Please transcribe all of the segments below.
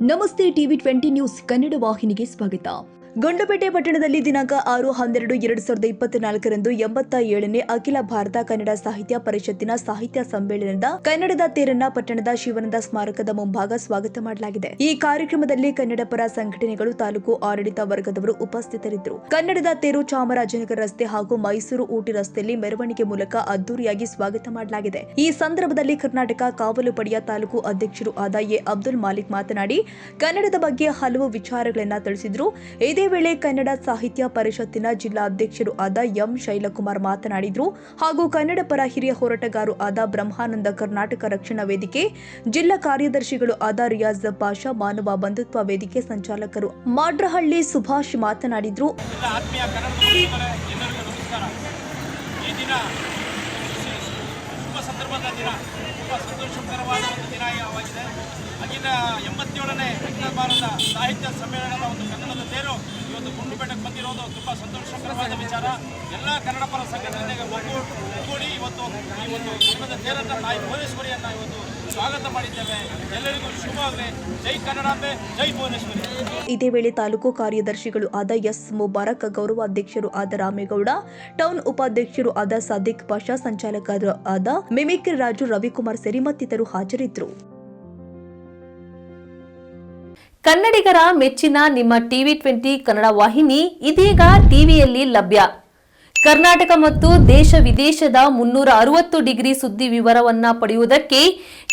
ನಮಸ್ತೆ TV 20 news Kannada ವಾಹಿನಿಗೆ ಸ್ವಾಗತ. ಗುಂಡ್ಲುಪೇಟೆ ಪಟ್ಟಣದಲ್ಲಿ ದಿನಾಂಕ 6-12-2024 87ನೇ ಅಖಿಲ ಭಾರತ ಕನ್ನಡ ಸಾಹಿತ್ಯ ಪರಿಷತ್ತಿನ ಸಾಹಿತ್ಯ ಸಮ್ಮೇಳನದ ಕನ್ನಡದ ತೇರನ್ನ ಪಟ್ಟಣದ ಶಿವಾನಂದ ಸ್ಮಾರಕದ ಮುಂಭಾಗ ಸ್ವಾಗತ ಮಾಡಲಾಗಿದೆ. ಈ ಕಾರ್ಯಕ್ರಮದಲ್ಲಿ ಕನ್ನಡ ಪರ ಸಂಘಟನೆಗಳು, ತಾಲೂಕು ಆಡಳಿತ ವರ್ಗದವರು ಉಪಸ್ಥಿತರಿದ್ದರು. ಕನ್ನಡದ ತೇರು ಚಾಮರಾಜನಗರ ರಸ್ತೆ ಹಾಗೂ ಮೈಸೂರು ಊಟಿ ರಸ್ತೆಯಲ್ಲಿ ಮೆರವಣಿಗೆ ಮೂಲಕ ಅದ್ದೂರಿಯಾಗಿ ಸ್ವಾಗತ ಮಾಡಲಾಗಿದೆ. ಈ ಸಂದರ್ಭದಲ್ಲಿ ಕರ್ನಾಟಕ ಕಾವಲು ಪಡೆಯ ತಾಲೂಕು ಅಧ್ಯಕ್ಷರು ಆದ ಎ ಅಬ್ದುಲ್ ಮಾಲಿಕ್ ಮಾತನಾಡಿ ಕನ್ನಡದ ಬಗ್ಗೆ ಹಲವು ವಿಚಾರಗಳನ್ನು ತಿಳಿಸಿದರು. ಇದೇ ವೇಳೆ ಕನ್ನಡ ಸಾಹಿತ್ಯ ಪರಿಷತ್ತಿನ ಜಿಲ್ಲಾಧ್ಯಕ್ಷರು ಆದ ಎಂ ಶೈಲಕುಮಾರ್ ಮಾತನಾಡಿದರು ಹಾಗೂ ಕನ್ನಡ ಪರ ಹಿರಿಯ ಹೋರಾಟಗಾರರು ಆದ ಬ್ರಹ್ಮಾನಂದ ಕರ್ನಾಟಕ ರಕ್ಷಣಾ ವೇದಿಕೆ ಜಿಲ್ಲಾ ಕಾರ್ಯದರ್ಶಿಗಳು ಆದ ರಿಯಾಜ್ ಪಾಷಾ, ಮಾನವ ಬಂಧುತ್ವ ವೇದಿಕೆ ಸಂಚಾಲಕರು ಮಾಡ್ರಹಳ್ಳಿ ಸುಭಾಷ್ ಮಾತನಾಡಿದರು. ಅಗಿನ 87ನೇ ಅಖಿಲ ಭಾರತ ಸಾಹಿತ್ಯ ಸಮ್ಮೇಳನದ ಒಂದು ಕನ್ನಡದ ತೇರು ಇವತ್ತು ಗುಂಡ್ಲುಪೇಟೆಗೆ ಬಂದಿರೋದು ತುಂಬ ಸಂತೋಷಕರವಾದ ವಿಚಾರ. ಎಲ್ಲ ಕನ್ನಡ ಪರ ಸಂಘಟನೆಗೆ ಒಗ್ಗೂಡಿ ಇವತ್ತು ಈ ಒಂದು ಕನ್ನಡದ ತೇರನ್ನು ತಾಯಿ ಭುವನೇಶ್ವರಿಯನ್ನು ಇವತ್ತು ಸ್ವಾಗತ ಮಾಡಿದ್ದೇವೆ. ಎಲ್ಲರಿಗೂ ಶುಭವಾಗಲಿ. ಜೈ ಕನ್ನಡಾಂಬೆ, ಜೈ ಭುವನೇಶ್ವರಿ. ಇದೇ ವೇಳೆ ತಾಲೂಕು ಕಾರ್ಯದರ್ಶಿಗಳು ಆದ ಎಸ್ ಮುಬಾರಕ್, ಗೌರವಾಧ್ಯಕ್ಷರು ಆದ ರಾಮೇಗೌಡ, ಟೌನ್ ಉಪಾಧ್ಯಕ್ಷರು ಆದ ಸಾದಿಕ್ ಪಾಷಾ, ಸಂಚಾಲಕರು ಆದ ಮಿಮಿಕ್ರಿ ರಾಜು, ರವಿಕುಮಾರ್ ಸೇರಿ ಮತ್ತಿತರರು ಹಾಜರಿದ್ದರು. ಕನ್ನಡಿಗರ ಮೆಚ್ಚಿನ ನಿಮ್ಮ ಟಿವಿ 20 ಕನ್ನಡ ವಾಹಿನಿ ಇದೀಗ ಟಿವಿಯಲ್ಲಿ ಲಭ್ಯ. ಕರ್ನಾಟಕ ಮತ್ತು ದೇಶ ವಿದೇಶದ 360 ಡಿಗ್ರಿ ಸುದ್ದಿ ವಿವರವನ್ನ ಪಡೆಯುವುದಕ್ಕೆ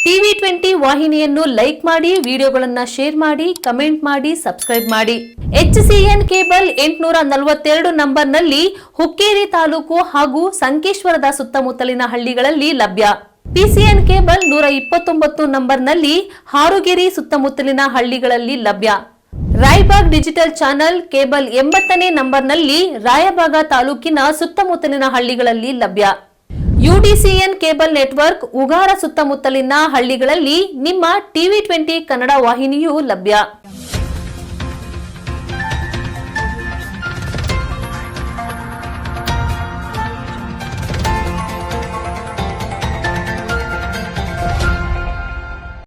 ಟಿವಿ 20 ವಾಹಿನಿಯನ್ನು ಲೈಕ್ ಮಾಡಿ, ವಿಡಿಯೋಗಳನ್ನು ಶೇರ್ ಮಾಡಿ, ಕಮೆಂಟ್ ಮಾಡಿ, ಸಬ್ಸ್ಕ್ರೈಬ್ ಮಾಡಿ. HCN ಕೇಬಲ್ 842 ನಂಬರ್ನಲ್ಲಿ ಹುಕ್ಕೇರಿ ತಾಲೂಕು ಹಾಗೂ ಸಂಕೇಶ್ವರದ ಸುತ್ತಮುತ್ತಲಿನ ಹಳ್ಳಿಗಳಲ್ಲಿ ಲಭ್ಯ. PCN ಕೇಬಲ್ 129 ನಂಬರ್ನಲ್ಲಿ ಹಾರುಗೆರೆ ಸುತ್ತಮುತ್ತಲಿನ ಹಳ್ಳಿಗಳಲ್ಲಿ ಲಭ್ಯ. ರಾಯಬಾಗ್ ಡಿಜಿಟಲ್ ಚಾನೆಲ್ ಕೇಬಲ್ 80ನೇ ನಂಬರ್ನಲ್ಲಿ ರಾಯಬಾಗ ತಾಲೂಕಿನ ಸುತ್ತಮುತ್ತಲಿನ ಹಳ್ಳಿಗಳಲ್ಲಿ ಲಭ್ಯ. UDCN ಕೇಬಲ್ ನೆಟ್ವರ್ಕ್ ಉಗಾರ ಸುತ್ತಮುತ್ತಲಿನ ಹಳ್ಳಿಗಳಲ್ಲಿ ನಿಮ್ಮ ಟಿವಿ 20 ಕನ್ನಡ ವಾಹಿನಿಯೂ ಲಭ್ಯ.